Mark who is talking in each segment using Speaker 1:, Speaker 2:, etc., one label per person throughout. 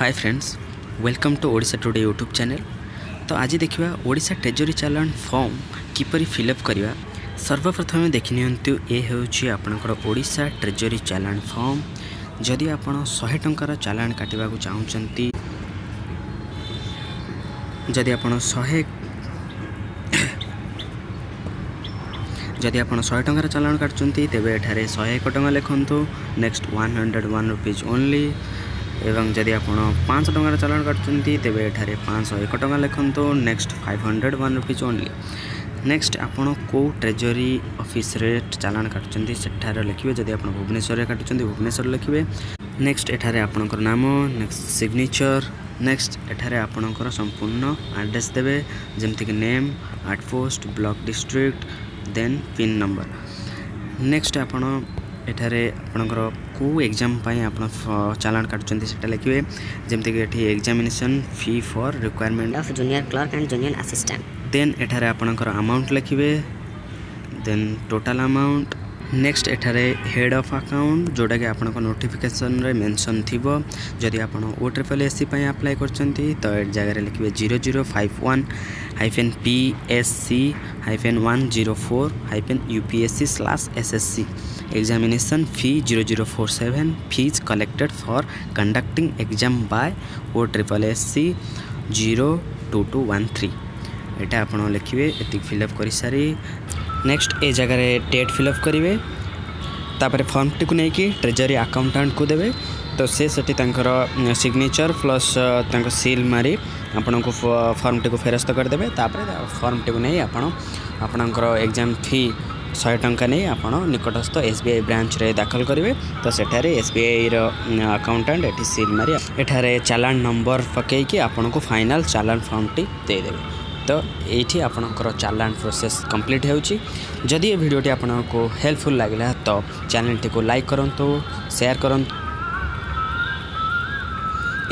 Speaker 1: Hi friends, welcome to Odisha today YouTube channel. तो आज देखिए ओडिशा ट्रेजरी चालान फॉर्म किपरि फिलअप करवा। सर्वप्रथम देखि नियंतु ए होछि आपनकर ओडिशा ट्रेजरी चालान फॉर्म। जदि आपण 100 टंकार चालान काटिबा को चाहुचंती, जदि आपण 100 टंकार चालान काटुचंती तेबे एठारे 101 टंका लिखंतु। Next 101 rupees only. एवं जदि आप 500 टंकार चालान काटुचंती तेबे एठारे 501 टंका लिखंतु। Next 501 rupees only. नेक्स्ट आपण को ट्रेजरी ऑफिस रे चालान काटुचंती सेठारे लिखिबे। जदि आप भुवनेश्वर रे काटुचंती भुवनेश्वर लिखिबे। नेक्स्ट एठारे आपणकर नाम, नेक्स्ट सिग्नेचर। नेक्स्ट एठारे आपणकर संपूर्ण एड्रेस देबे, जेमति कि name, out post, block, district, then pin number. Next आपण एठारे आपणकर को एग्जाम पाई आपण चालान काटुचंती सेटा लिखिबे, जेमति कि एठी examination fee for requirement
Speaker 2: of junior clerk and junior assistant.
Speaker 1: Then एठारे आपणकर अमाउंट लिखिबे, देन टोटल अमाउंट। नेक्स्ट एठारे हेड ऑफ अकाउंट जोटा कि आपन नोटिफिकेशन रे मेंशन थिबो। जदि आपन OSSC पई अप्लाई करचंती तो ए जगह रे लिखिबे 0051-PSC-104-UPSC/SSC examination fee 0047 fees collected for conducting exam by OSSC 02213। एटा आपन लिखिबे। एति फिलअप करि सारी नेक्स्ट ए जगह रे डेट फिलअप करेंगे। तापर फॉर्म टी को लेकिन ट्रेजरी अकाउंटेंट को देवे, तो से सिग्नेचर प्लस सील मारी आपण को फॉर्म टी को फेरस्त करदे। तापर फॉर्म टी को नहीं आपणकर एग्जाम फी 100 टंका नहीं आपण निकटस्थ SBI ब्रांच रे दाखल करेंगे। तो सेठारे SBI रो अकाउंटेंट एठी सील मारी एठारे चालान नंबर पकईकि आपण को फाइनल चालान फॉर्म टी दे देबे। तो ये आपणकर चालान प्रोसेस कंप्लीट होउची। जदि ये वीडियोटी आपको हेल्पफुल लगे तो चैनल टी को लाइक करंतु, शेयर करंतु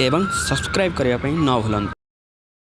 Speaker 1: एवं सब्सक्राइब करने न भूलंतु।